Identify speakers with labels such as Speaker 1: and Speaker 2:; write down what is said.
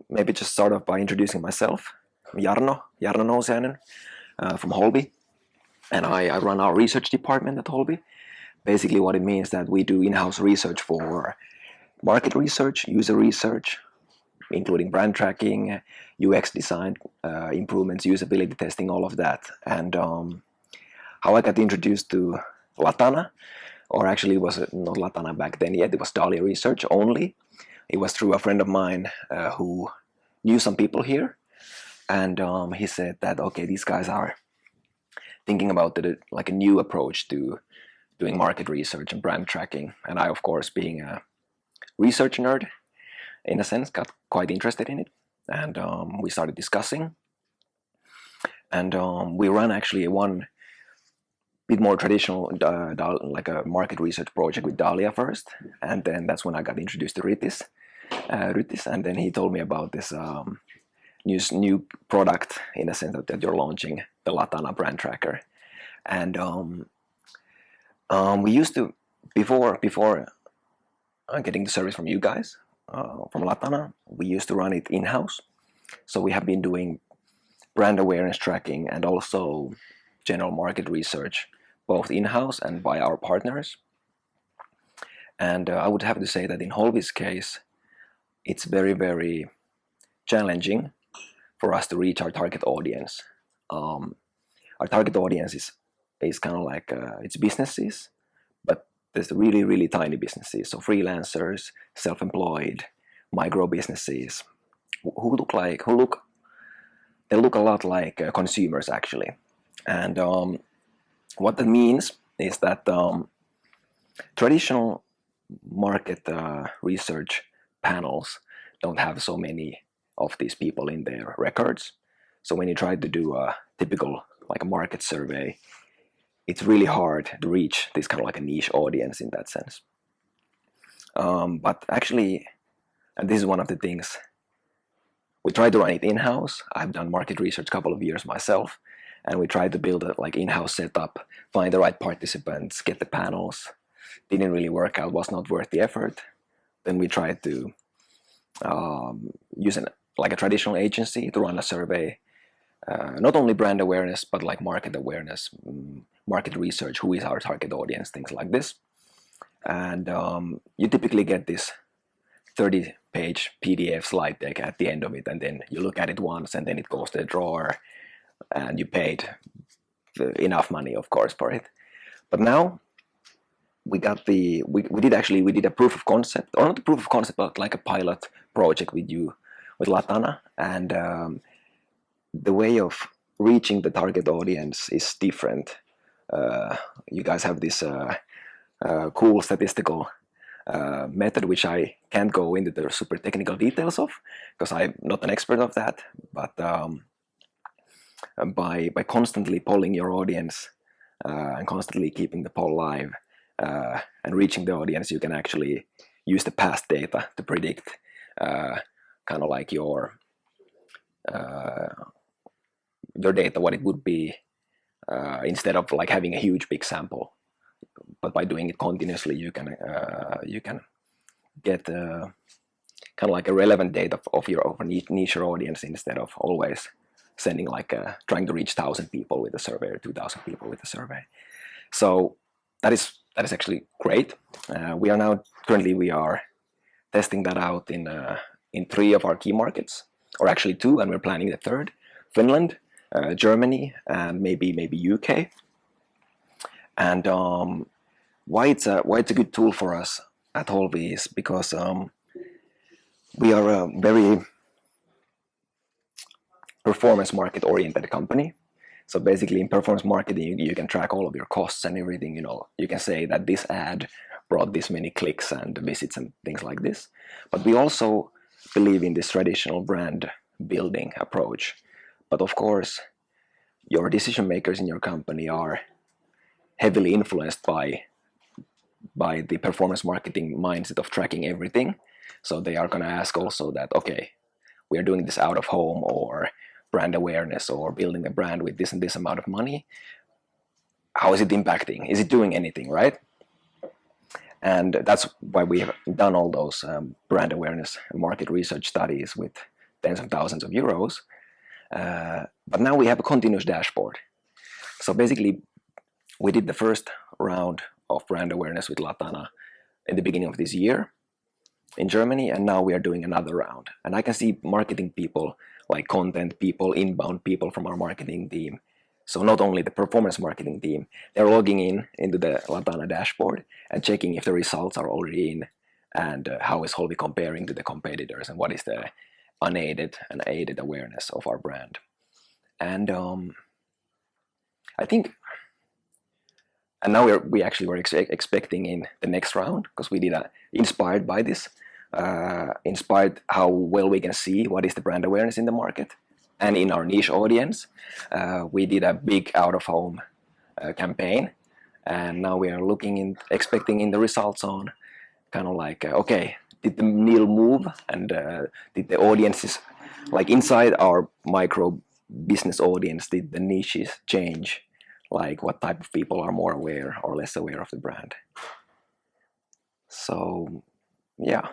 Speaker 1: maybe just start off by introducing myself. I'm Jarno Nousiainen from Holvi, and I run our research department at Holvi. Basically, what it means that we do in-house research for market research, user research, including brand tracking, UX design improvements, usability testing, all of that. And how I got introduced to Latana, or actually it was not Latana back then yet, it was Dahlia Research only. It was through a friend of mine who knew some people here, and he said that, okay, these guys are thinking about like a new approach to doing market research and brand tracking. And I, of course, being a research nerd, in a sense, got quite interested in it. And we started discussing. And we ran actually one bit more traditional, like a market research project with Dahlia first. And then that's when I got introduced to Rytis. And then he told me about this new product, in a sense that you're launching, the Latana brand tracker. And we used to, before getting the service from you guys, from Latana, we used to run it in-house. So we have been doing brand awareness tracking and also general market research, both in-house and by our partners. And I would have to say that in Holvi's case, it's very, very challenging for us to reach our target audience. Our target audience is kind of like it's businesses, but there's really, really tiny businesses. So freelancers, self-employed, micro businesses who look a lot like consumers actually. And what that means is that traditional market research panels don't have so many of these people in their records. So when you try to do a typical like a market survey, it's really hard to reach this kind of like a niche audience in that sense. But actually, and this is one of the things, we try to run it in-house. I've done market research a couple of years myself, and we tried to build a like in-house setup, find the right participants, get the panels. Didn't really work out, was not worth the effort. Then we tried to use like a traditional agency to run a survey, not only brand awareness, but like market awareness, market research, who is our target audience, things like this. And you typically get this 30-page PDF slide deck at the end of it, and then you look at it once, and then it goes to the drawer, and you paid enough money, of course, for it. But now we did a proof of concept, or not a proof of concept, but like a pilot project with Latana, and the way of reaching the target audience is different. You guys have this cool statistical method, which I can't go into the super technical details of because I'm not an expert of that. But by constantly polling your audience and constantly keeping the poll live and reaching the audience, you can actually use the past data to predict kind of like your data, what it would be, instead of like having a huge big sample. But by doing it continuously, you can get kind of like a relevant data of a niche audience, instead of always sending like trying to reach 1,000 people with a survey or 2,000 people with a survey. So that is actually great. We are currently testing that out in 3 of our key markets, or actually 2, and we're planning the 3rd: Finland, Germany, and maybe UK. And why it's a good tool for us at Holvi is because we are a very performance market oriented company. So basically, in performance marketing, you can track all of your costs and everything. You can say that this ad brought this many clicks and visits and things like this. But we also believe in this traditional brand building approach. But of course, your decision makers in your company are heavily influenced by the performance marketing mindset of tracking everything. So they are going to ask also that, okay, we are doing this out of home, or brand awareness, or building a brand with this and this amount of money. How is it impacting? Is it doing anything, right? And that's why we have done all those brand awareness and market research studies with tens of thousands of euros. But now we have a continuous dashboard. So basically, we did the first round of brand awareness with Latana in the beginning of this year in Germany, and now we are doing another round. And I can see marketing people, like content people, inbound people from our marketing team. So not only the performance marketing team, they're logging in into the Latana dashboard and checking if the results are already in, and how is Holvi comparing to the competitors, and what is the unaided and aided awareness of our brand. And I think, and now we actually were expecting in the next round, because we did inspired by this, inspired how well we can see what is the brand awareness in the market and in our niche audience. We did a big out-of-home campaign, and now we are expecting in the results on kind of like, okay, did the needle move, and did the audiences, like inside our micro business audience, did the niches change? Like what type of people are more aware or less aware of the brand? So yeah.